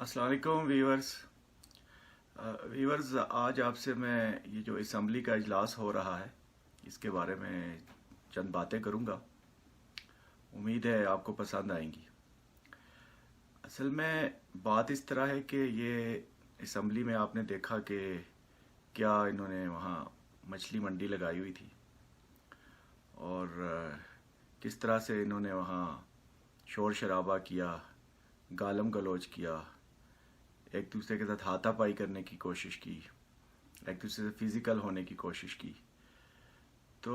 अस्सलाम वालेकुम व्यूअर्स आज आपसे मैं ये जो असम्बली का इजलास हो रहा है इसके बारे में चंद बातें करूंगा। उम्मीद है आपको पसंद आएंगी। असल में बात इस तरह है कि ये असम्बली में आपने देखा कि क्या इन्होंने वहाँ मछली मंडी लगाई हुई थी और किस तरह से इन्होंने वहाँ शोर शराबा किया, गालम गलौज किया, एक दूसरे के साथ हाथापाई करने की कोशिश की, एक दूसरे से फिज़िकल होने की कोशिश की। तो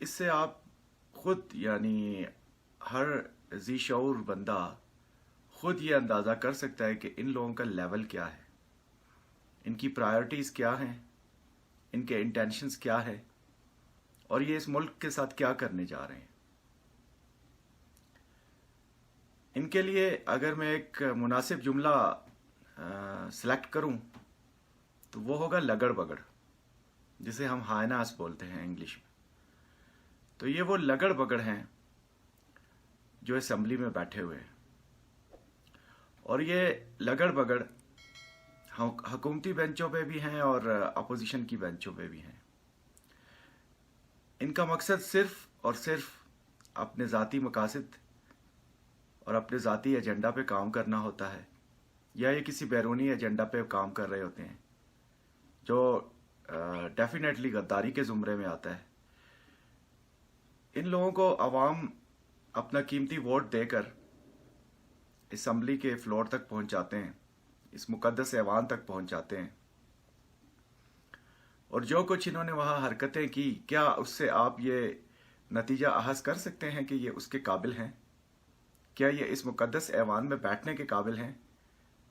इससे आप ख़ुद यानी हर ज़ी शऊर बंदा ख़ुद ये अंदाज़ा कर सकता है कि इन लोगों का लेवल क्या है, इनकी प्रायोरिटीज़ क्या हैं, इनके इंटेंशंस क्या है और ये इस मुल्क के साथ क्या करने जा रहे हैं। इनके लिए अगर मैं एक मुनासिब जुमला सेलेक्ट करूं तो वो होगा लगड़ बगड़, जिसे हम हायनास बोलते हैं इंग्लिश में। तो ये वो लगड़ बगड़ हैं जो असम्बली में बैठे हुए हैं और ये लगड़ बगड़ हुकूमती बेंचों पे भी हैं और अपोजिशन की बेंचों पे भी हैं। इनका मकसद सिर्फ और सिर्फ अपने ज़ाती मकासद और अपने ज़ाती एजेंडा पे काम करना होता है, या ये किसी बैरूनी एजेंडा पे काम कर रहे होते हैं जो डेफिनेटली गद्दारी के ज़ुमरे में आता है। इन लोगों को अवाम अपना कीमती वोट देकर असम्बली के फ्लोर तक पहुंचाते हैं, इस मुकद्दस ऐवान तक पहुंचाते हैं, और जो कुछ इन्होंने वहाँ हरकतें की, क्या उससे आप ये नतीजा अहस कर सकते हैं कि ये उसके काबिल हैं? क्या ये इस मुकद्दस ऐवान में बैठने के काबिल हैं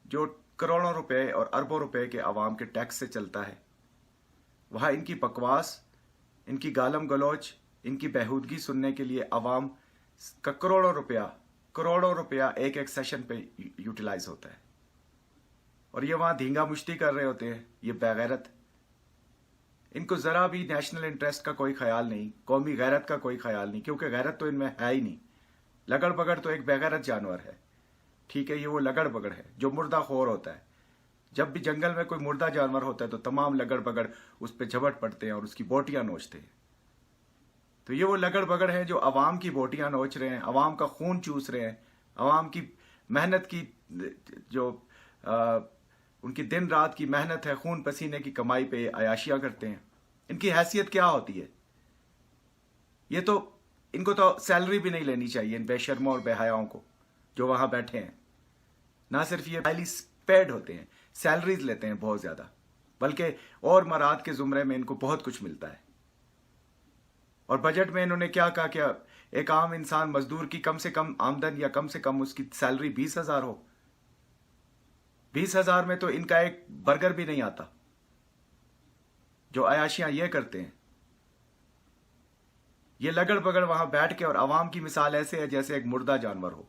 जो करोड़ों रुपए और अरबों रुपए के अवाम के टैक्स से चलता है? वहाँ इनकी बकवास, इनकी गालम गलौज, इनकी बेहूदगी सुनने के लिए अवाम का करोड़ों रुपया एक एक सेशन पे यूटिलाइज होता है और ये वहाँ धींगा मुश्ती कर रहे होते हैं। ये बेगैरत, इनको ज़रा भी नेशनल इंटरेस्ट का कोई ख्याल नहीं, कौमी गैरत का कोई ख्याल नहीं, क्योंकि गैरत तो इनमें है ही नहीं। लगड़ बगड़ तो एक बेगैरत जानवर है, ठीक है, ये वो लगड़ बगड़ है जो मुर्दा खोर होता है। जब भी जंगल में कोई मुर्दा जानवर होता है तो तमाम लगड़ बगड़ उस पर झपट पड़ते हैं और उसकी बोटियां नोचते हैं। तो ये वो लगड़ बगड़ है जो अवाम की बोटियां नोच रहे हैं, अवाम का खून चूस रहे हैं, अवाम की मेहनत की जो उनकी दिन रात की मेहनत है, खून पसीने की कमाई पे अयाशियां करते हैं। इनकी हैसियत क्या होती है? ये तो इनको तो सैलरी भी नहीं लेनी चाहिए, इन बेशर्मों और बेहयाओं को जो वहां बैठे हैं। ना सिर्फ ये हाईली पेड होते हैं, सैलरीज लेते हैं बहुत ज्यादा, बल्कि और मराद के जुमरे में इनको बहुत कुछ मिलता है। और बजट में इन्होंने क्या कहा, क्या एक आम इंसान मजदूर की कम से कम आमदन या कम से कम उसकी सैलरी 20,000 हो। 20,000 में तो इनका एक बर्गर भी नहीं आता। जो अयाशियां ये करते हैं, ये लगड़ बगड़ वहां बैठ के और अवाम की मिसाल ऐसे है जैसे एक मुर्दा जानवर हो,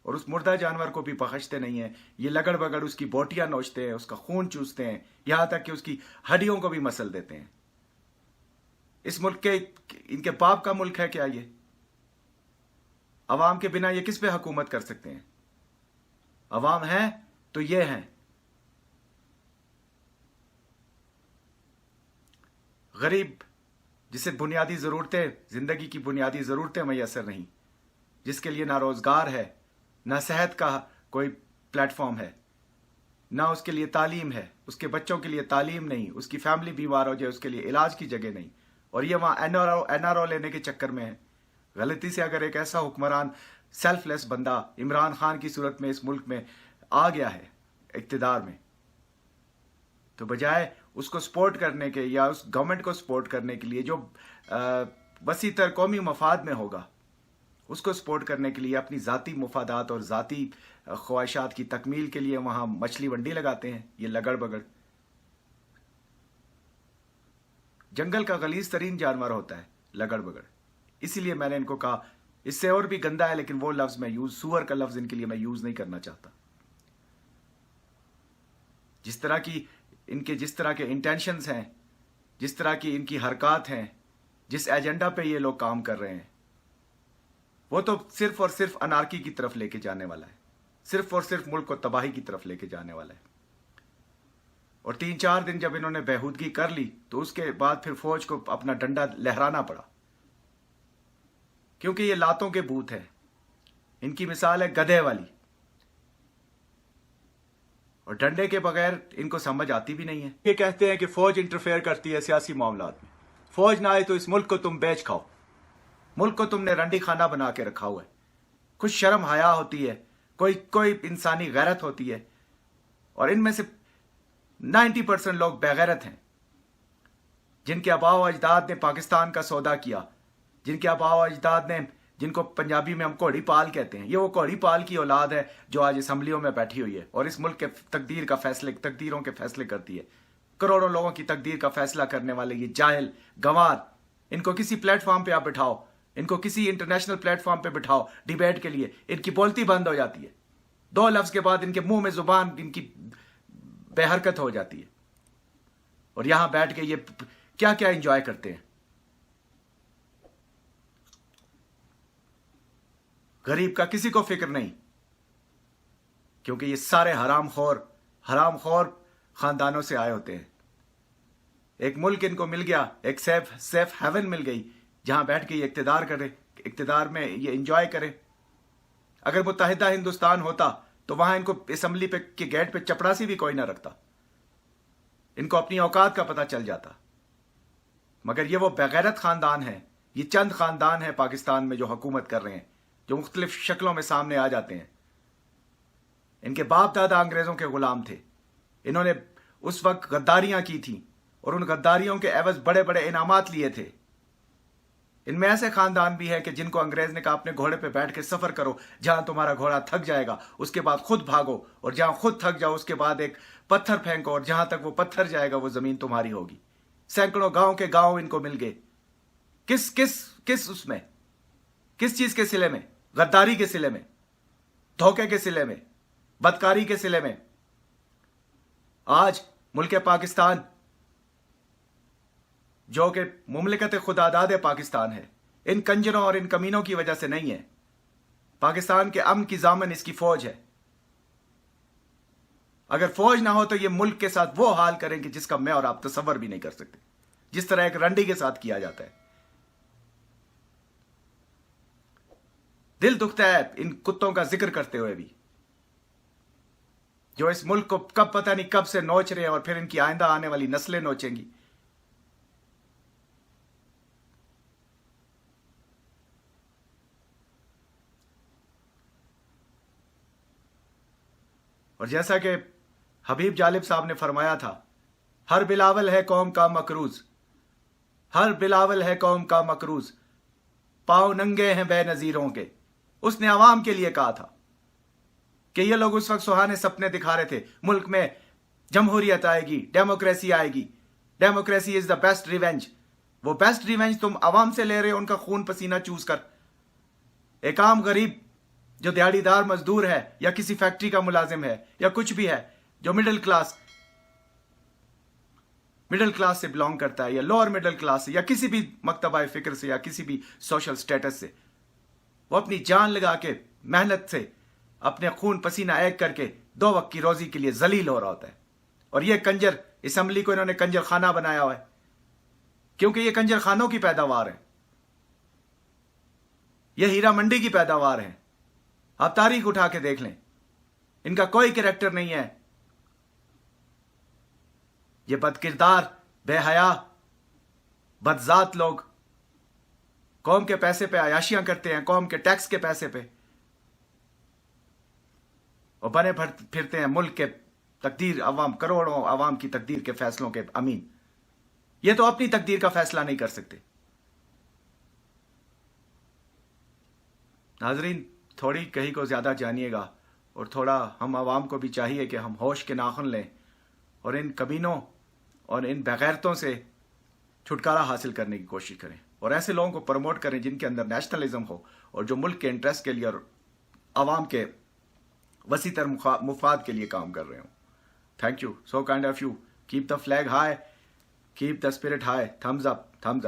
और उस मुर्दा जानवर को भी बख्शते नहीं है। ये लगड़ बगड़ उसकी बोटियां नोचते हैं, उसका खून चूसते हैं, यहां तक कि उसकी हड्डियों को भी मसल देते हैं। इस मुल्क के इनके बाप का मुल्क है क्या ये? अवाम के बिना ये किस पे हुकूमत कर सकते हैं? अवाम है तो ये हैं। गरीब जिसे बुनियादी ज़रूरतें, ज़िंदगी की बुनियादी ज़रूरतें मैसर नहीं, जिसके लिए ना रोज़गार है, ना सेहत का कोई प्लेटफॉर्म है, ना उसके लिए तालीम है, उसके बच्चों के लिए तालीम नहीं, उसकी फैमिली बीमार हो जाए उसके लिए इलाज की जगह नहीं, और ये वहाँ एनआरओ लेने के चक्कर में है। गलती से अगर एक ऐसा हुक्मरान, सेल्फलेस बंदा इमरान खान की सूरत में इस मुल्क में आ गया है इक़्तिदार में, तो बजाय उसको सपोर्ट करने के या उस गवर्नमेंट को सपोर्ट करने के लिए जो वसी तर कौमी मफाद में होगा, उसको सपोर्ट करने के लिए अपनी ज़ाती मुफादात और ज़ाती ख्वाहिशात की तकमील के लिए वहाँ मछली मंडी लगाते हैं ये लगड़ बगड़। जंगल का गलीज तरीन जानवर होता है लगड़ बगड़, इसीलिए मैंने इनको कहा। इससे और भी गंदा है, लेकिन वो लफ्ज़ मैं सूअर का लफ्ज़ इनके लिए मैं यूज़ नहीं करना चाहता। जिस तरह के इंटेंशंस हैं, जिस तरह की इनकी हरकत हैं, जिस एजेंडा पे ये लोग काम कर रहे हैं, वो तो सिर्फ और सिर्फ अनार्की की तरफ लेके जाने वाला है। सिर्फ और सिर्फ मुल्क को तबाही की तरफ लेके जाने वाला है। और 3-4 दिन जब इन्होंने बेहूदगी कर ली तो उसके बाद फिर फौज को अपना डंडा लहराना पड़ा, क्योंकि ये लातों के बूथ हैं। इनकी मिसाल है गधे वाली, और डंडे के बगैर इनको समझ आती भी नहीं है। ये कहते हैं कि फौज इंटरफेयर करती है सियासी मामलात में। फौज ना आए तो इस मुल्क को तुम बेच खाओ। मुल्क को तुमने रंडी खाना बना के रखा हुआ है। कुछ शर्म हया होती है, कोई इंसानी गैरत होती है, और इनमें से 90% लोग बेगैरत हैं, जिनके आबाओ अजदाद ने पाकिस्तान का सौदा किया, जिनके आबाओ अजदाद ने, जिनको पंजाबी में हम घोड़ी पाल कहते हैं, ये वो घोड़ी पाल की औलाद है जो आज असम्बलियों में बैठी हुई है और इस मुल्क के तकदीरों के फैसले करती है। करोड़ों लोगों की तकदीर का फैसला करने वाले ये जाहिल गंवार, इनको किसी प्लेटफॉर्म पे आप बिठाओ, इनको किसी इंटरनेशनल प्लेटफॉर्म पे बिठाओ डिबेट के लिए, इनकी बोलती बंद हो जाती है। 2 लफ्ज के बाद इनके मुंह में जुबान इनकी बेहरकत हो जाती है, और यहां बैठ के ये क्या क्या एंजॉय करते हैं। गरीब का किसी को फिक्र नहीं, क्योंकि ये सारे हरामखोर खानदानों से आए होते हैं। एक मुल्क इनको मिल गया, एक सेफ हेवन मिल गई, जहां बैठ के ये इक्तिदार में ये एंजॉय करे। अगर मुत्तहिदा हिंदुस्तान होता तो वहां इनको असेंबली के गेट पे चपरासी भी कोई ना रखता, इनको अपनी औकात का पता चल जाता। मगर ये वो बेगैरत खानदान है, ये चंद खानदान है पाकिस्तान में जो हुकूमत कर रहे हैं, जो मुख्तलिफ शक्लों में सामने आ जाते हैं। इनके बाप दादा अंग्रेजों के गुलाम थे, इन्होंने उस वक्त गद्दारियां की थी और उन गद्दारियों के एवज बड़े बड़े इनामात लिए थे। इनमें ऐसे खानदान भी है कि जिनको अंग्रेज ने कहा अपने घोड़े पे बैठ के सफर करो, जहां तुम्हारा घोड़ा थक जाएगा उसके बाद खुद भागो, और जहां खुद थक जाओ उसके बाद एक पत्थर फेंको, और जहां तक वो पत्थर जाएगा वो जमीन तुम्हारी होगी। सैकड़ों गांव के गांव इनको मिल गए। किस उसमें, किस चीज के सिले में? गद्दारी के सिले में, धोखे के सिले में, बदकारी के सिले में। आज मुल्क पाकिस्तान, जो कि मुमलिकत खुदादाद पाकिस्तान है, इन कंजरों और इन कमीनों की वजह से नहीं है। पाकिस्तान के अमन की जामन इसकी फौज है। अगर फौज ना हो तो ये मुल्क के साथ वो हाल करेंगे जिसका मैं और आप तसव्वुर भी नहीं कर सकते, जिस तरह एक रंडी के साथ किया जाता है। दिल दुखता है इन कुत्तों का जिक्र करते हुए भी, जो इस मुल्क को कब पता नहीं कब से नोच रहे हैं, और फिर इनकी आइंदा आने वाली नस्लें नोचेंगी। और जैसा कि हबीब जालिब साहब ने फरमाया था, हर बिलावल है कौम का मकरूज, हर बिलावल है कौम का मकरूज, पांव नंगे हैं बेनजीरों के। उसने आवाम के लिए कहा था कि ये लोग उस वक्त सुहाने सपने दिखा रहे थे, मुल्क में जमहूरियत आएगी, डेमोक्रेसी आएगी, democracy is the best revenge. वो बेस्ट रिवेंज तुम आवाम से ले रहे हो, उनका खून पसीना चूस कर। एक आम गरीब जो दिहाड़ीदार मजदूर है, या किसी फैक्ट्री का मुलाजिम है, या कुछ भी है, जो मिडिल क्लास से बिलोंग करता है, या लोअर मिडिल क्लास से, या किसी भी मकतबा फिक्र से, या किसी भी सोशल स्टेटस से, वो अपनी जान लगा के मेहनत से अपने खून पसीना एक करके 2 वक्त की रोजी के लिए जलील हो रहा होता है। और ये कंजर, असेंबली को इन्होंने कंजर खाना बनाया हुआ है, क्योंकि ये कंजर खानों की पैदावार है, ये हीरा मंडी की पैदावार है। आप तारीख उठा के देख लें, इनका कोई कैरेक्टर नहीं है। ये बदकिरदार, बेहया, बदजात लोग कौम के पैसे पे अयाशियां करते हैं, कौम के टैक्स के पैसे पे, और बने फिरते हैं मुल्क के तकदीर, करोड़ों अवाम की तकदीर के फैसलों के अमीन। ये तो अपनी तकदीर का फैसला नहीं कर सकते। नाजरीन, थोड़ी कहीं को ज्यादा जानिएगा, और थोड़ा हम आवाम को भी चाहिए कि हम होश के नाखून लें और इन कमीनों और इन बेगैरतों से छुटकारा हासिल करने की कोशिश करें, और ऐसे लोगों को प्रमोट करें जिनके अंदर नेशनलिज्म हो, और जो मुल्क के इंटरेस्ट के लिए और आवाम के वसीतर मुफाद के लिए काम कर रहे हो। Thank you, so kind of you. Keep the flag high, keep the spirit high. Thumbs up, thumbs up.